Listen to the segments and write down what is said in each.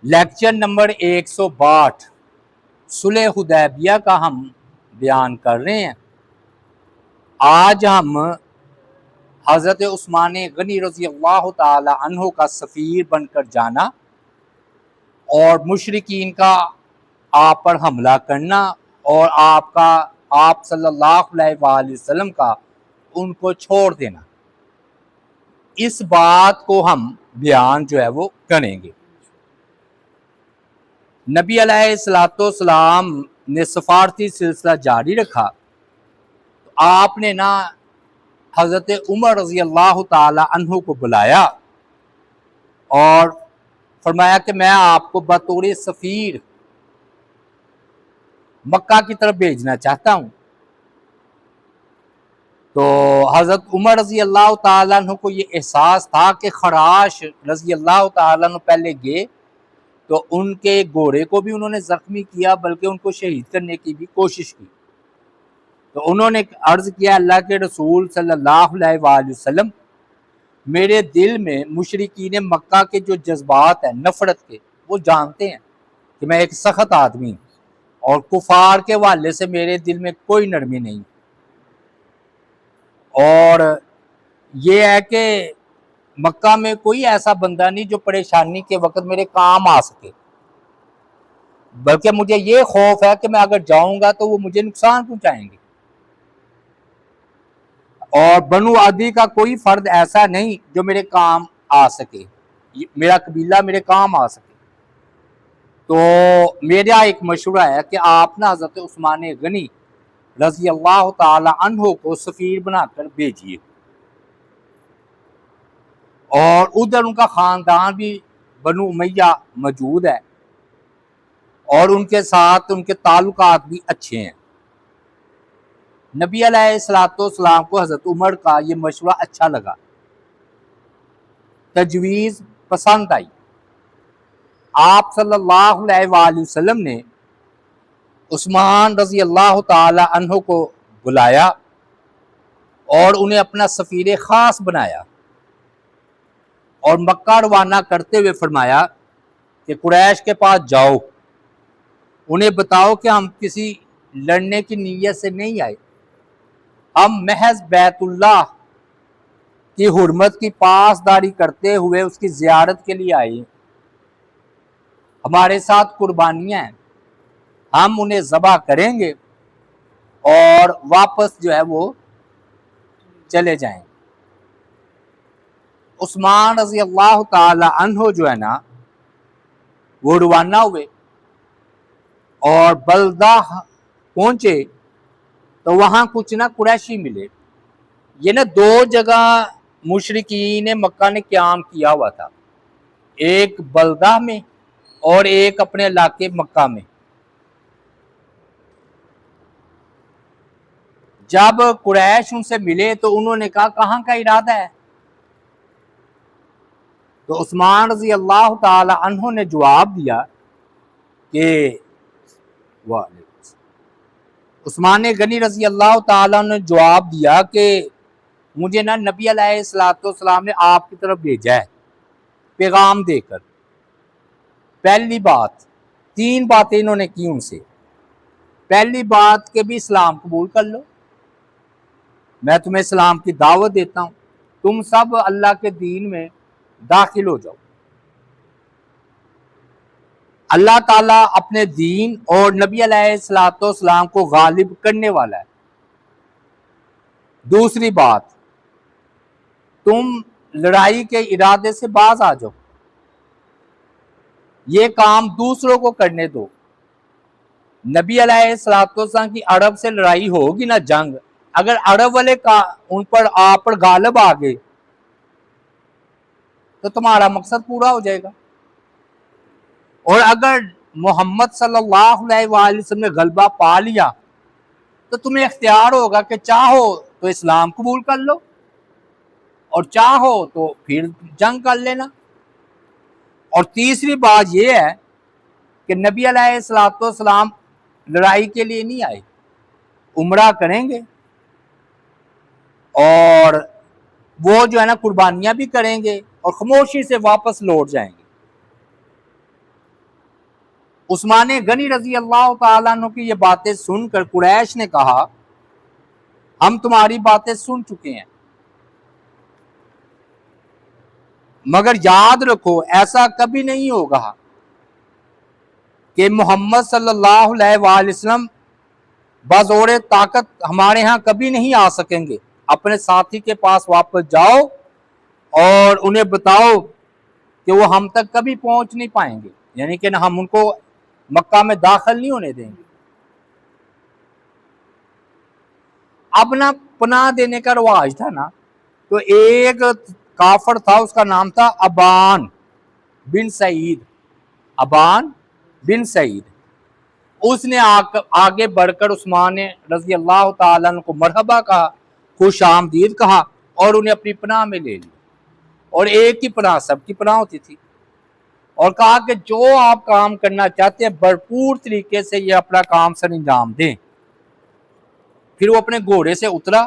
Lecture number 162 صلح حدیبیہ کا ہم بیان کر رہے ہیں۔ آج ہم حضرت عثمان غنی رضی اللہ تعالی عنہ کا سفیر بن کر جانا اور مشرکین کا آپ پر حملہ کرنا اور آپ صلی اللہ علیہ وآلہ وسلم کا ان کو چھوڑ دینا، اس بات کو ہم بیان جو ہے وہ کریں گے۔ نبی علیہ السلام نے سفارتی سلسلہ جاری رکھا تو آپ نے نا حضرت عمر رضی اللہ تعالی عنہ کو بلایا اور فرمایا کہ میں آپ کو بطور سفیر مکہ کی طرف بھیجنا چاہتا ہوں۔ تو حضرت عمر رضی اللہ تعالیٰ عنہ کو یہ احساس تھا کہ خراش رضی اللہ تعالیٰ عنہ پہلے گئے تو ان کے گھوڑے کو بھی انہوں نے زخمی کیا، بلکہ ان کو شہید کرنے کی بھی کوشش کی۔ تو انہوں نے عرض کیا اللہ کے رسول صلی اللہ علیہ وآلہ وسلم، میرے دل میں مشرکین مکہ کے جو جذبات ہیں نفرت کے، وہ جانتے ہیں کہ میں ایک سخت آدمی ہوں اور کفار کے حوالے سے میرے دل میں کوئی نرمی نہیں، اور یہ ہے کہ مکہ میں کوئی ایسا بندہ نہیں جو پریشانی کے وقت میرے کام آ سکے، بلکہ مجھے یہ خوف ہے کہ میں اگر جاؤں گا تو وہ مجھے نقصان پہنچائیں گے، اور بنو عدی کا کوئی فرد ایسا نہیں جو میرے کام آ سکے، میرا قبیلہ میرے کام آ سکے۔ تو میرا ایک مشورہ ہے کہ آپ نا حضرت عثمان غنی رضی اللہ تعالی عنہ کو سفیر بنا کر بھیجیے، اور ادھر ان کا خاندان بھی بنو امیہ موجود ہے اور ان کے ساتھ ان کے تعلقات بھی اچھے ہیں۔ نبی علیہ السلام کو حضرت عمر کا یہ مشورہ اچھا لگا، تجویز پسند آئی۔ آپ صلی اللہ علیہ وآلہ وسلم نے عثمان رضی اللہ تعالی عنہ کو بلایا اور انہیں اپنا سفیر خاص بنایا اور مکہ روانہ کرتے ہوئے فرمایا کہ قریش کے پاس جاؤ، انہیں بتاؤ کہ ہم کسی لڑنے کی نیت سے نہیں آئے، ہم محض بیت اللہ کی حرمت کی پاسداری کرتے ہوئے اس کی زیارت کے لیے آئے، ہمارے ساتھ قربانیاں ہیں، ہم انہیں ذبح کریں گے اور واپس جو ہے وہ چلے جائیں۔ عثمان رضی اللہ تعالی عنہ جو ہے نا وہ روانہ ہوئے اور بلدہ پہنچے تو وہاں کچھ نا قریشی ملے۔ یہ نا دو جگہ مشرکین مکہ نے قیام کیا ہوا تھا، ایک بلدہ میں اور ایک اپنے علاقے مکہ میں۔ جب قریش ان سے ملے تو انہوں نے کہا کہاں کا ارادہ ہے؟ تو عثمان رضی اللہ تعالی عنہ نے جواب دیا کہ عثمان غنی رضی اللہ تعالیٰ نے جواب دیا کہ مجھے نا نبی علیہ السلام نے آپ کی طرف بھیجا ہے پیغام دے کر۔ پہلی بات، 3 باتیں انہوں نے کی ان سے۔ پہلی بات کہ بھی اسلام قبول کر لو، میں تمہیں اسلام کی دعوت دیتا ہوں، تم سب اللہ کے دین میں داخل ہو جاؤ۔ اللہ تعالیٰ اپنے دین اور نبی علیہ السلام کو غالب کرنے والا ہے۔ دوسری بات، تم لڑائی کے ارادے سے باز آ جاؤ، یہ کام دوسروں کو کرنے دو۔ نبی علیہ السلام کی عرب سے لڑائی ہوگی نا جنگ، اگر عرب والے ان پر آپ پر غالب آ گئے تو تمہارا مقصد پورا ہو جائے گا، اور اگر محمد صلی اللہ علیہ وآلہ وسلم نے غلبہ پا لیا تو تمہیں اختیار ہوگا کہ چاہو تو اسلام قبول کر لو اور چاہو تو پھر جنگ کر لینا۔ اور تیسری بات یہ ہے کہ نبی علیہ السلام لڑائی کے لیے نہیں آئے، عمرہ کریں گے اور وہ جو ہے نا قربانیاں بھی کریں گے اور خاموشی سے واپس لوٹ جائیں گے۔ عثمان غنی رضی اللہ تعالیٰ عنہ کی یہ باتیں سن کر قریش نے کہا ہم تمہاری باتیں سن چکے ہیں، مگر یاد رکھو ایسا کبھی نہیں ہوگا کہ محمد صلی اللہ علیہ وآلہ وسلم بزور طاقت ہمارے ہاں کبھی نہیں آ سکیں گے۔ اپنے ساتھی کے پاس واپس جاؤ اور انہیں بتاؤ کہ وہ ہم تک کبھی پہنچ نہیں پائیں گے، یعنی کہ ہم ان کو مکہ میں داخل نہیں ہونے دیں گے۔ اب نہ پناہ دینے کا رواج تھا نا، تو ایک کافر تھا، اس کا نام تھا ابان بن سعید، ابان بن سعید۔ اس نے آگے بڑھ کر عثمان رضی اللہ تعالیٰ عنہ کو مرحبا کہا، خوش آمدید کہا، اور انہیں اپنی پناہ میں لے لیا، اور ایک کی پناہ سب کی پناہ ہوتی تھی، اور کہا کہ جو آپ کام کرنا چاہتے ہیں بھرپور طریقے سے یہ اپنا کام سر انجام دیں۔ پھر وہ اپنے گھوڑے سے اترا،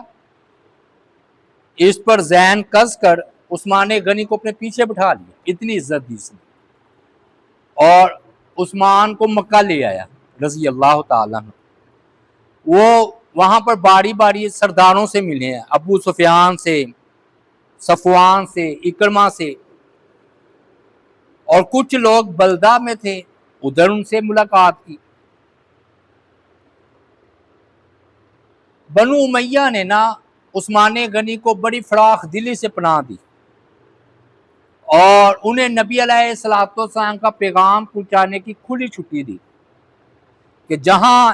اس پر زین کس کر عثمان غنی کو اپنے پیچھے بٹھا لیا، اتنی عزت دی اس نے، اور عثمان کو مکہ لے آیا رضی اللہ تعالیٰ عنہ۔ وہ وہاں پر باری باری سرداروں سے ملے ہیں، ابو سفیان سے، صفوان سے، اکرمہ سے، اور کچھ لوگ بلدہ میں تھے، ادھر ان سے ملاقات کی۔ بنو امیہ نے نا عثمان غنی کو بڑی فراخ دلی سے پناہ دی، اور انہیں نبی علیہ الصلوۃ والسلام کا پیغام پہنچانے کی کھلی چھٹی دی کہ جہاں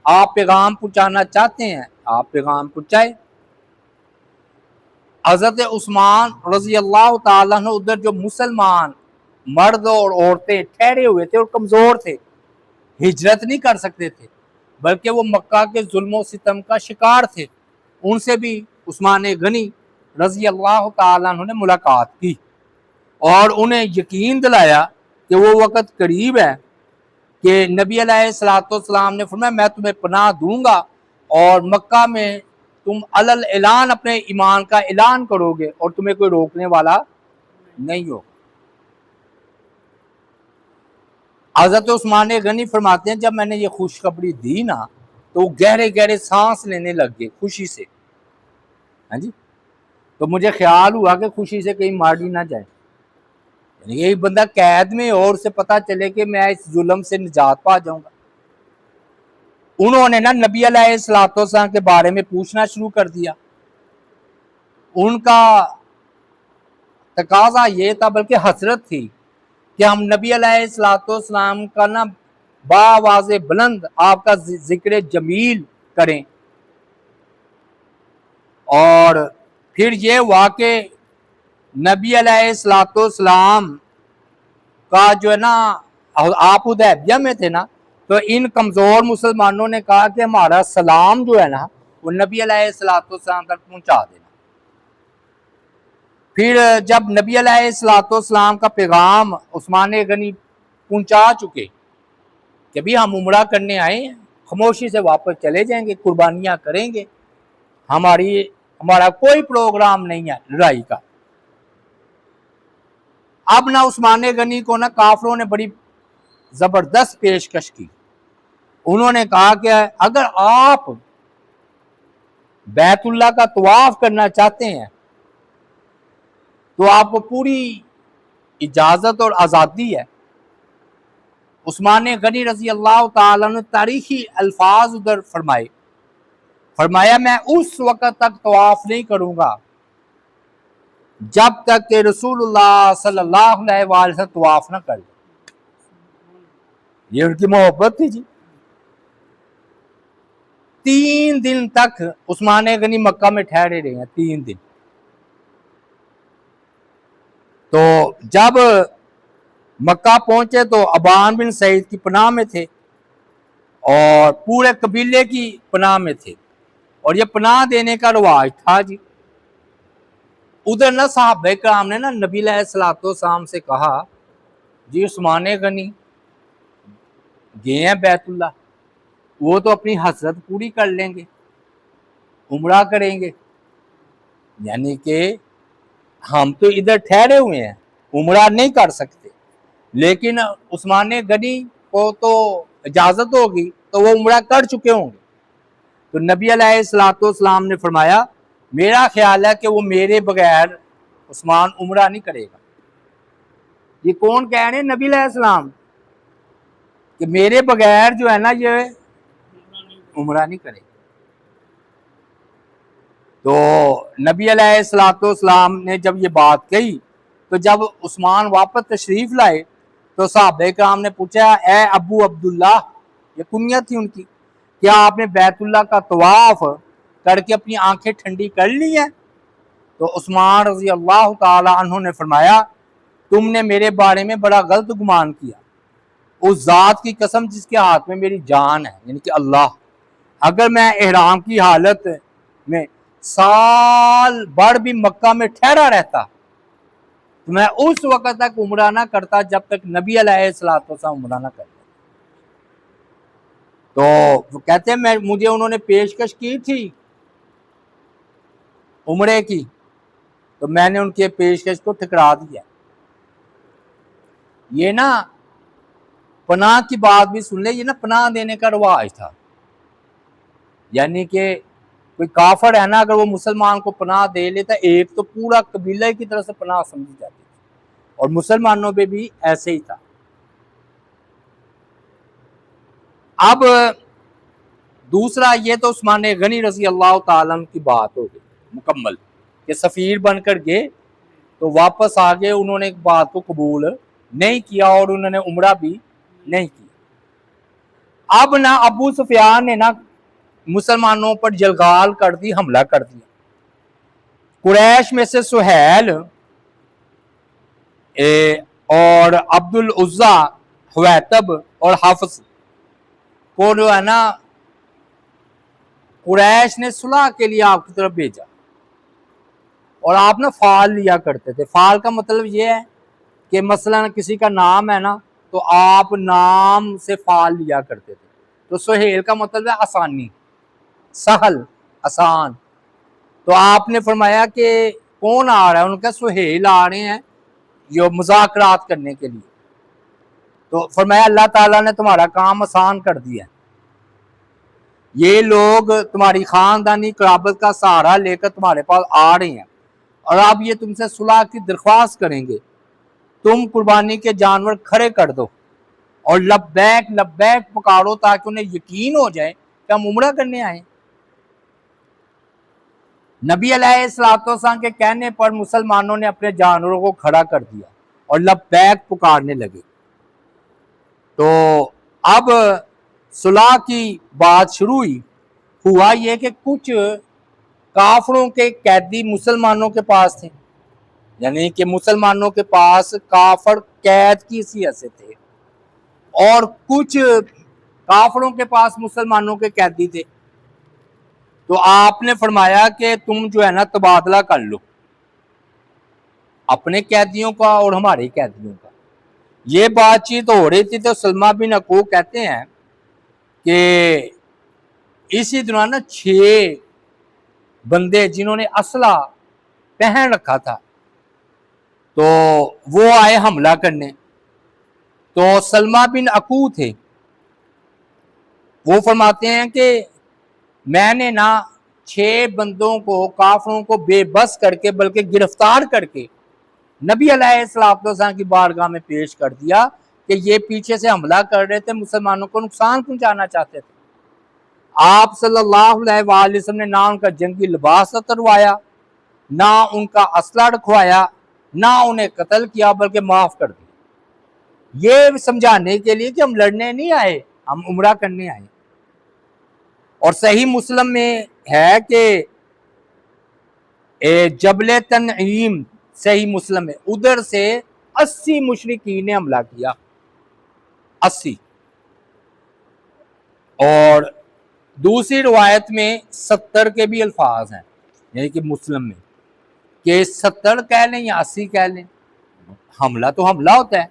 آپ پیغام پہنچانا چاہتے ہیں آپ پیغام پہنچائے۔ حضرت عثمان رضی اللہ تعالیٰ عنہ ادھر جو مسلمان مرد اور عورتیں ٹھہرے ہوئے تھے اور کمزور تھے، ہجرت نہیں کر سکتے تھے، بلکہ وہ مکہ کے ظلم و ستم کا شکار تھے، ان سے بھی عثمان غنی رضی اللہ تعالیٰ عنہ نے ملاقات کی اور انہیں یقین دلایا کہ وہ وقت قریب ہے کہ نبی علیہ الصلوۃ والسلام نے فرمایا میں تمہیں پناہ دوں گا، اور مکہ میں تم علل اعلان اپنے ایمان کا اعلان کرو گے اور تمہیں کوئی روکنے والا نہیں ہوگا۔ حضرت عثمان غنی فرماتے ہیں جب میں نے یہ خوشخبری دی نا تو وہ گہرے گہرے سانس لینے لگ گئے خوشی سے، ہاں جی، تو مجھے خیال ہوا کہ خوشی سے کہیں ماری نہ جائے، یعنی ایک بندہ قید میں اور اسے پتہ چلے کہ میں اس ظلم سے نجات پا جاؤں گا۔ انہوں نے نا نبی علیہ الصلوۃ والسلام کے بارے میں پوچھنا شروع کر دیا۔ ان کا تقاضا یہ تھا، بلکہ حسرت تھی، کہ ہم نبی علیہ الصلوۃ والسلام کا نا بآواز بلند آپ کا ذکر جمیل کریں۔ اور پھر یہ ہوا کہ نبی علیہ الصلوۃ والسلام کا جو ہے نا آپ حدیبیہ میں تھے نا، تو ان کمزور مسلمانوں نے کہا کہ ہمارا سلام جو ہے نا وہ نبی علیہ الصلوۃ والسلام تک پہنچا دینا۔ پھر جب نبی علیہ الصلوۃ والسلام کا پیغام عثمان غنی پہنچا چکے کہ بھی ہم عمرہ کرنے آئے ہیں، خاموشی سے واپس چلے جائیں گے، قربانیاں کریں گے، ہمارا کوئی پروگرام نہیں ہے لڑائی کا۔ اب نہ عثمان غنی کو نہ کافروں نے بڑی زبردست پیشکش کی۔ انہوں نے کہا کہ اگر آپ بیت اللہ کا طواف کرنا چاہتے ہیں تو آپ کو پوری اجازت اور آزادی ہے۔ عثمان غنی رضی اللہ تعالیٰ نے تاریخی الفاظ ادھر فرمایا میں اس وقت تک طواف نہیں کروں گا جب تک کہ رسول اللہ صلی اللہ علیہ وآلہ وسلم طواف نہ کر لے۔ یہ ان کی محبت تھی جی۔ 3 دن تک عثمان غنی مکہ میں ٹھہرے رہے ہیں، 3 دن۔ تو جب مکہ پہنچے تو ابان بن سعید کی پناہ میں تھے اور پورے قبیلے کی پناہ میں تھے، اور یہ پناہ دینے کا رواج تھا جی۔ ادھر نہ صحابہ کرام نے نا نبی علیہ الصلوۃ والسلام سے کہا جی عثمان غنی گئے ہیں بیت اللہ، وہ تو اپنی حسرت پوری کر لیں گے، عمرہ کریں گے، یعنی کہ ہم تو ادھر ٹھہرے ہوئے ہیں، عمرہ نہیں کر سکتے، لیکن عثمان غنی کو تو اجازت ہوگی تو وہ عمرہ کر چکے ہوں گے. تو نبی علیہ الصلوۃ والسلام نے فرمایا میرا خیال ہے کہ وہ میرے بغیر عثمان عمرہ نہیں کرے گا. یہ کون کہہ رہے ہیں؟ نبی علیہ السلام، کہ میرے بغیر جو ہے نا یہ عمرہ نہیں کرے گا. تو نبی علیہ الصلوۃ والسلام نے جب یہ بات کہی تو جب عثمان واپس تشریف لائے تو صحابہ کرام نے پوچھا اے ابو عبداللہ، یہ کنیت تھی ان کی، کیا آپ نے بیت اللہ کا طواف کر کے اپنی آنکھیں ٹھنڈی کر لی ہیں؟ تو عثمان رضی اللہ تعالی عنہ نے فرمایا تم نے میرے بارے میں بڑا غلط گمان کیا. اس ذات کی قسم جس کے ہاتھ میں میری جان ہے، یعنی کہ اللہ، اگر میں احرام کی حالت میں سال بھر بھی مکہ میں ٹھہرا رہتا تو میں اس وقت تک عمرہ نہ کرتا جب تک نبی علیہ الصلوۃ والسلام عمرہ نہ کرتے. تو وہ کہتے ہیں مجھے انہوں نے پیشکش کی تھی عمرے کی تو میں نے ان کے پیشکش کو ٹھکرا دیا. یہ نا پناہ کی بات بھی سن لے، یہ نا پناہ دینے کا رواج تھا. یعنی کہ کوئی کافر ہے نا، اگر وہ مسلمان کو پناہ دے لیتا ایک تو پورا قبیلہ کی طرف سے پناہ سمجھی جاتی تھی، اور مسلمانوں پہ بھی ایسے ہی تھا. اب دوسرا یہ تو عثمان غنی رضی اللہ تعالیٰ عنہ کی بات ہو گئی مکمل، کہ سفیر بن کر گئے تو واپس آ گئے، انہوں نے ایک بات کو قبول نہیں کیا اور انہوں نے عمرہ بھی نہیں کیا. اب نہ ابو سفیان نے نا مسلمانوں پر جلغال کر دی، حملہ کر دیا. قریش میں سے سہیل اور عبد العزا، حویتب اور حفص کو جو ہے نا قریش نے صلح کے لیے آپ کی طرف بھیجا، اور آپ نا فال لیا کرتے تھے. فال کا مطلب یہ ہے کہ مثلا کسی کا نام ہے نا تو آپ نام سے فال لیا کرتے تھے. تو سہیل کا مطلب ہے آسانی، سہل، آسان. تو آپ نے فرمایا کہ کون آ رہا ہے؟ ان کا سہیل آ رہے ہیں جو مذاکرات کرنے کے لیے. تو فرمایا اللہ تعالیٰ نے تمہارا کام آسان کر دیا ہے، یہ لوگ تمہاری خاندانی قرابت کا سہارا لے کر تمہارے پاس آ رہے ہیں اور اب یہ تم سے صلح کی درخواست کریں گے. تم قربانی کے جانور کھڑے کر دو اور لبیک لبیک پکارو تاکہ انہیں یقین ہو جائے کہ ہم عمرہ کرنے آئے. نبی علیہ الصلوۃ والسلام کے کہنے پر مسلمانوں نے اپنے جانوروں کو کھڑا کر دیا اور لبیک پکارنے لگے. تو اب صلح کی بات شروع ہوئی. ہوا یہ کہ کچھ کافروں کے قیدی مسلمانوں کے پاس تھے، یعنی کہ مسلمانوں کے پاس کافر قید کی حیثیت سے تھے، اور کچھ کافروں کے پاس مسلمانوں کے قیدی تھے. تو آپ نے فرمایا کہ تم جو ہے نا تبادلہ کر لو اپنے قیدیوں کا اور ہمارے قیدیوں کا. یہ بات چیت ہو رہی تھی تو سلمہ بن عقوق کہتے ہیں کہ اسی دوران نا 6 بندے جنہوں نے اسلحہ پہن رکھا تھا تو وہ آئے حملہ کرنے. تو سلمہ بن عقوق تھے، وہ فرماتے ہیں کہ میں نے نا 6 بندوں کو کافروں کو بے بس کر کے بلکہ گرفتار کر کے نبی علیہ الصلوۃ والسلام کی بارگاہ میں پیش کر دیا کہ یہ پیچھے سے حملہ کر رہے تھے، مسلمانوں کو نقصان پہنچانا چاہتے تھے. آپ صلی اللہ علیہ وآلہ وسلم نے نہ ان کا جنگی لباس اتروایا، نہ ان کا اسلحہ رکھوایا، نہ انہیں قتل کیا بلکہ معاف کر دیا، یہ سمجھانے کے لیے کہ ہم لڑنے نہیں آئے، ہم عمرہ کرنے آئے. اور صحیح مسلم میں ہے کہ جبل تنعیم، صحیح مسلم میں ادھر سے 80 مشرکین نے حملہ کیا، 80. اور دوسری روایت میں 70 کے بھی الفاظ ہیں، یعنی کہ مسلم میں کہ 70 کہہ لیں یا 80 کہہ لیں، حملہ تو حملہ ہوتا ہے.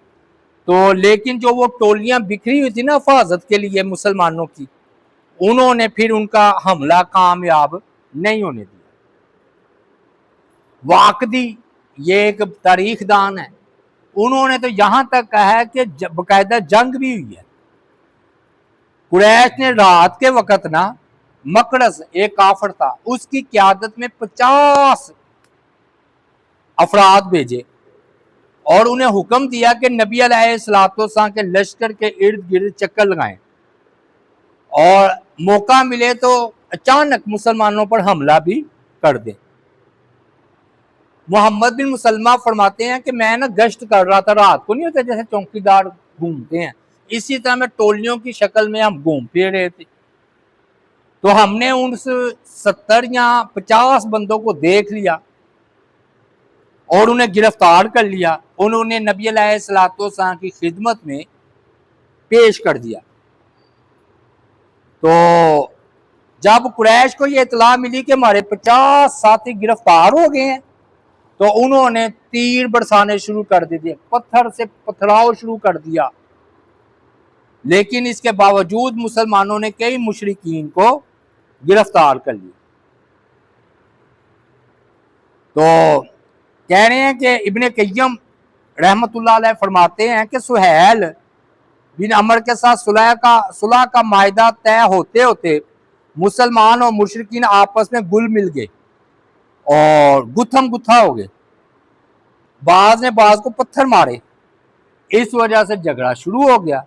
تو لیکن جو وہ ٹولیاں بکھری ہوئی تھی نا حفاظت کے لیے مسلمانوں کی، انہوں نے پھر ان کا حملہ کامیاب نہیں ہونے دیا. واقدی یہ ایک تاریخ دان ہے، انہوں نے تو یہاں تک کہا ہے کہ باقاعدہ جنگ بھی ہوئی ہے. قریش نے رات کے وقت نا مقرض ایک کافر تھا, اس کی قیادت میں 50 افراد بھیجے اور انہیں حکم دیا کہ نبی علیہ السلام کے لشکر کے ارد گرد چکر لگائیں اور موقع ملے تو اچانک مسلمانوں پر حملہ بھی کر دیں. محمد بن مسلمہ فرماتے ہیں کہ میں نا گشت کر رہا تھا, رات کو نہیں ہوتا جیسے چوکی دار گھومتے ہیں, اسی طرح میں ٹولیوں کی شکل میں ہم گھوم پھر رہے تھے. تو ہم نے ان 70 یا 50 بندوں کو دیکھ لیا اور انہیں گرفتار کر لیا. انہوں نے نبی علیہ السلام کی خدمت میں پیش کر دیا. تو جب قریش کو یہ اطلاع ملی کہ ہمارے 50 ساتھی گرفتار ہو گئے ہیں تو انہوں نے تیر برسانے شروع کر دیے, پتھر سے پتھراؤ شروع کر دیا. لیکن اس کے باوجود مسلمانوں نے کئی مشرکین کو گرفتار کر لیا. تو کہہ رہے ہیں کہ ابن قیم رحمت اللہ علیہ فرماتے ہیں کہ سہیل بن عمر کے ساتھ صلح کا معاہدہ طے ہوتے ہوتے مسلمان اور مشرکین آپس میں گل مل گئے اور گتھم گتھا ہو گئے. بعض نے بعض کو پتھر مارے, اس وجہ سے جھگڑا شروع ہو گیا.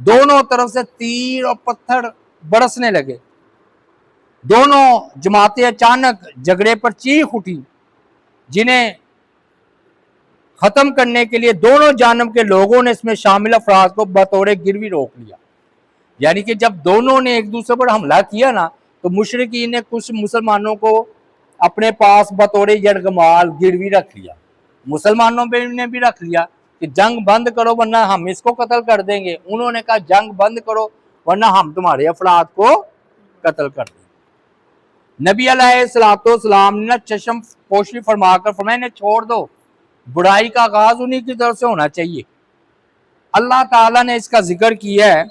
دونوں طرف سے تیر اور پتھر برسنے لگے. دونوں جماعتیں اچانک جھگڑے پر چیخ اٹھی, جنہیں ختم کرنے کے لیے دونوں جانب کے لوگوں نے اس میں شامل افراد کو بطور گروی روک لیا. یعنی کہ جب دونوں نے ایک دوسرے پر حملہ کیا نا تو مشرکین نے کچھ مسلمانوں کو اپنے پاس بطور یرغمال گروی رکھ لیا, مسلمانوں پہ نے بھی رکھ لیا کہ جنگ بند کرو ورنہ ہم اس کو قتل کر دیں گے. انہوں نے کہا جنگ بند کرو ورنہ ہم تمہارے افراد کو قتل کر دیں گے. نبی علیہ السلام نے چشم پوشی فرما کر فرمایا انہیں چھوڑ دو, برائی کا آغاز انہی کی طرف سے ہونا چاہیے. اللہ تعالیٰ نے اس کا ذکر کیا ہے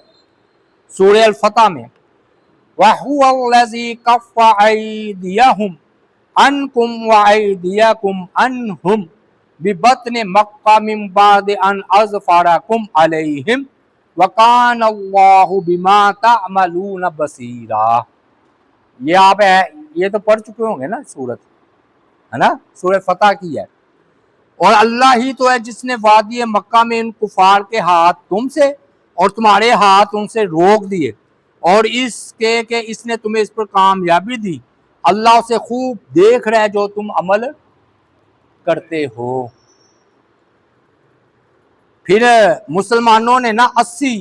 سورہ الفتح میں, وَهُوَ الَّذِي كَفَّ أَيْدِيَهُمْ عَنْكُمْ وَأَيْدِيَكُمْ عَنْهُمْ بِبَطْنِ مَكَّةَ مِنْ بَعْدِ أَنْ أَظْفَرَكُمْ عَلَيْهِمْ وَكَانَ اللَّهُ بِمَا تَعْمَلُونَ بَصِيرًا. یہ آپ یہ تو پڑھ چکے ہوں گے نا سورت, ہے نا, سورہ فتح کی ہے. اور اللہ ہی تو ہے جس نے وادی مکہ میں ان کفار کے ہاتھ تم سے اور تمہارے ہاتھ ان سے روک دیے, اور اس کے کہ اس نے تمہیں اس پر کامیابی دی. اللہ سے خوب دیکھ رہا ہے جو تم عمل کرتے ہو. پھر مسلمانوں نے نا 80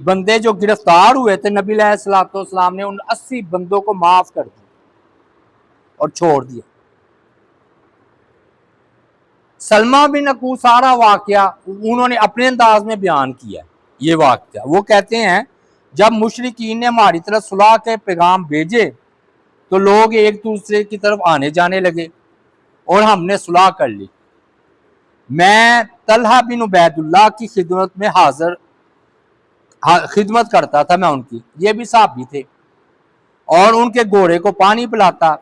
بندے جو گرفتار ہوئے تھے, نبی علیہ السلام نے ان 80 بندوں کو معاف کر دیا اور چھوڑ دیا. سلمہ بن اکو سارا واقعہ انہوں نے اپنے انداز میں بیان کیا ہے. یہ واقعہ وہ کہتے ہیں جب مشرکین نے ہماری طرف صلح کے پیغام بھیجے تو لوگ ایک دوسرے کی طرف آنے جانے لگے اور ہم نے صلح کر لی. میں طلحہ بن عبید اللہ کی خدمت میں خدمت کرتا تھا, میں ان کی, یہ بھی صحابی تھے, اور ان کے گھوڑے کو پانی پلاتا,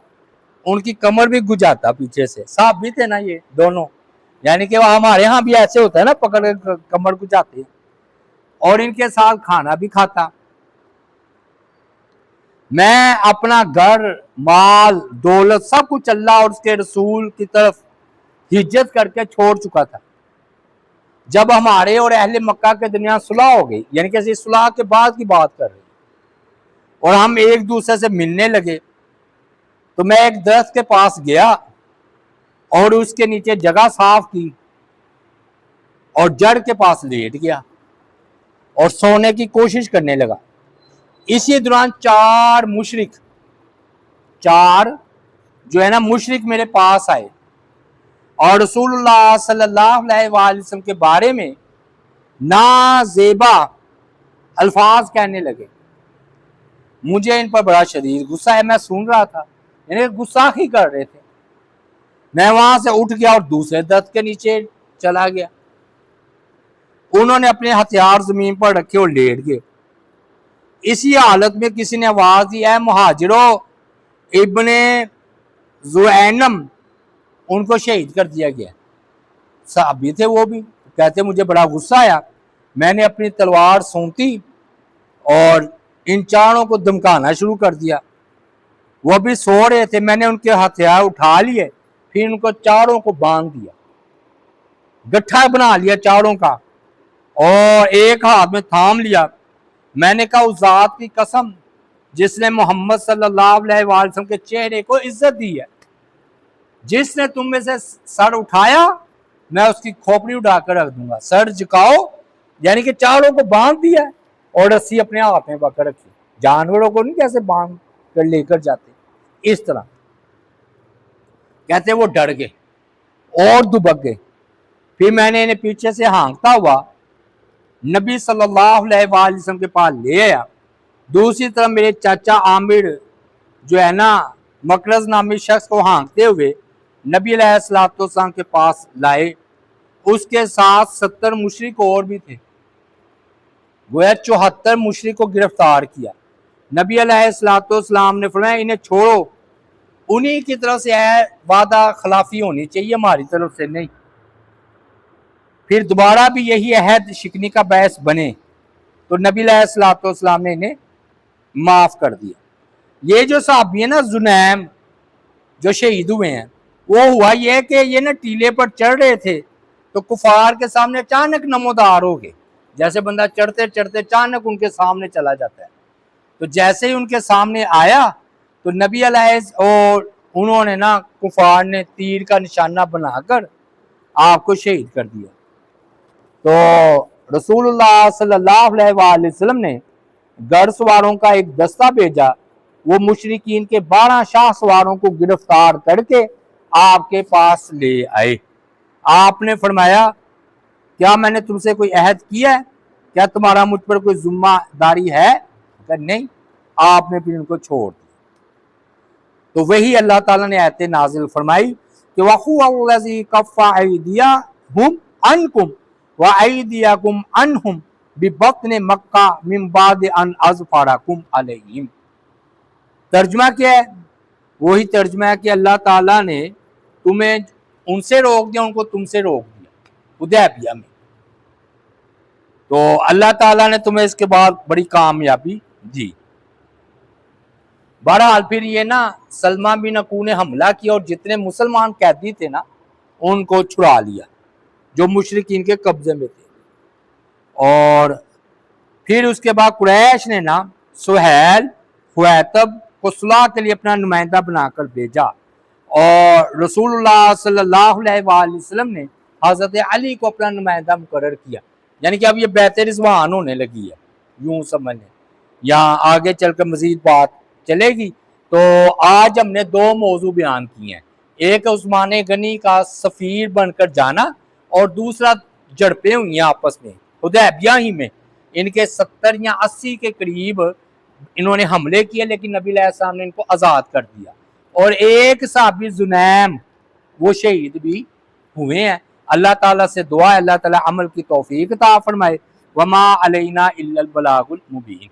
ان کی کمر بھی گجاتا پیچھے سے. صحابی تھے نا یہ دونوں, یعنی کہ وہ ہمارے ہاں بھی ایسے ہوتا ہے نا, پکڑ کے کمر گجاتے, اور ان کے ساتھ کھانا بھی کھاتا. میں اپنا گھر, مال, دولت سب کچھ اللہ اور اس کے رسول کی طرف ہجرت کر کے چھوڑ چکا تھا. جب ہمارے اور اہل مکہ کے درمیان صلح ہو گئی, یعنی کہ اس صلح کے بعد کی بات کر رہے ہیں, اور ہم ایک دوسرے سے ملنے لگے, تو میں ایک درخت کے پاس گیا اور اس کے نیچے جگہ صاف کی اور جڑ کے پاس لیٹ گیا اور سونے کی کوشش کرنے لگا. اسی دوران 4 مشرک جو ہے نا مشرک میرے پاس آئے اور رسول اللہ صلی اللہ علیہ وآلہ وسلم کے بارے میں نازیبا الفاظ کہنے لگے. مجھے ان پر بڑا شدید غصہ ہے, میں سن رہا تھا, یعنی غصہ ہی کر رہے تھے. میں وہاں سے اٹھ گیا اور دوسرے درخت کے نیچے چلا گیا. انہوں نے اپنے ہتھیار زمین پر رکھے اور لیٹ گئے. اسی حالت میں کسی نے آواز دی, اے مہاجرو, ابن زوینم ان کو شہید کر دیا گیا. صحابی تھے وہ بھی، کہتے مجھے بڑا غصہ آیا، میں نے اپنی تلوار سونتی اور ان چاروں کو دمکانا شروع کر دیا۔ وہ بھی سو رہے تھے، میں نے ان کے ہتھیار اٹھا لیے، پھر ان کو چاروں کو باندھ دیا، گٹھا بنا لیا چاروں کا، اور ایک ہاتھ میں تھام لیا۔ میں نے کہا اس ذات کی قسم جس نے محمد صلی اللہ علیہ وسلم کے چہرے کو عزت دی ہے، جس نے تم میں سے سر اٹھایا میں اس کی کھوپڑی اٹھا کر رکھ دوں گا۔ سر جھکاؤ یعنی کہ چاروں کو باندھ دیا اور رسی اپنے ہاتھ میں پکڑ رکھی، جانوروں کو نہیں کیسے باندھ کر لے کر جاتے اس طرح۔ کہتے وہ ڈر گئے اور دبک گئے۔ پھر میں نے انہیں پیچھے سے ہانکتا ہوا نبی صلی اللہ علیہ وآلہ وسلم کے پاس لے آیا۔ دوسری طرف میرے چاچا عامر جو ہے نا مکرز نامی شخص کو ہانکتے ہوئے نبی علیہ السلام کے پاس لائے۔ اس کے ساتھ 70 مشرک اور بھی تھے، گویا 74 مشرک کو گرفتار کیا۔ نبی علیہ السلام نے فرمایا انہیں چھوڑو، انہی کی طرف سے ہے، وعدہ خلافی ہونی چاہیے ہماری طرف سے نہیں۔ پھر دوبارہ بھی یہی عہد شکنی کا باعث بنے تو نبی علیہ السلام نے انہیں معاف کر دیا۔ یہ جو صحابی ہیں نا زنیم جو شہید ہوئے ہیں، وہ ہوا یہ کہ یہ نا ٹیلے پر چڑھ رہے تھے تو کفار کے سامنے اچانک نمودار ہو گئے، جیسے بندہ چڑھتے چڑھتے اچانک ان کے سامنے چلا جاتا ہے۔ تو جیسے ہی ان کے سامنے آیا تو نبی علیہ اور انہوں نے نا کفار نے تیر کا نشانہ بنا کر آپ کو شہید کر دیا۔ تو رسول اللہ صلی اللہ علیہ وآلہ وسلم نے گھڑ سواروں کا ایک دستہ بھیجا، وہ مشرکین کے 12 شاہ سواروں کو گرفتار کر کے آپ کے پاس لے آئے۔ آپ نے فرمایا کیا میں نے تم سے کوئی عہد کیا ہے؟ کیا تمہارا مجھ پر کوئی ذمہ داری ہے؟ کہ نہیں۔ آپ نے پھر ان کو چھوڑ دیا۔ تو وہی اللہ تعالیٰ نے آیت نازل فرمائی کہ وَهُوَ الَّذِي كَفَّ أَيْدِيَهُمْ عَنْكُمْ وَأَيْدِيَكُمْ عَنْهُمْ بِبَطْنِ مَكَّةَ مِنْ بَعْدِ أَنْ أَظْفَرَكُمْ عَلَيْهِمْ۔ ترجمہ کیا ہے؟ وہی ترجمہ ہے کہ اللہ تعالیٰ نے تمہیں ان سے روک دیا، ان کو تم سے روک دیا حدیبیہ میں، تو اللہ تعالیٰ نے تمہیں اس کے بعد بڑی کامیابی دی۔ بہرحال پھر یہ نا سلمہ بن اکو نے حملہ کیا اور جتنے مسلمان قیدی تھے نا ان کو چھڑا لیا جو مشرکین کے قبضے میں تھے۔ اور پھر اس کے بعد قریش نے نا سہیل حویطب کو صلح کے لیے اپنا نمائندہ بنا کر بھیجا، اور رسول اللہ صلی اللہ علیہ وآلہ وسلم نے حضرت علی کو اپنا نمائندہ مقرر کیا، یعنی کہ اب یہ بیعت رضوان ہونے لگی ہے، یوں سمجھ لیں۔ یہاں آگے چل کر مزید بات چلے گی۔ تو آج ہم نے 2 موضوع بیان کیے ہیں، ایک عثمان غنی کا سفیر بن کر جانا، اور دوسرا جھڑپیں ہوئی ہیں آپس میں حدیبیہ ہی میں، ان کے 70 یا 80 کے قریب انہوں نے حملے کیے، لیکن نبی علیہ السلام نے ان کو آزاد کر دیا، اور ایک صحابی زنیم وہ شہید بھی ہوئے ہیں۔ اللہ تعالیٰ سے دعا ہے اللہ تعالیٰ عمل کی توفیق عطا فرمائے۔ وما علینا الا البلاغ المبین۔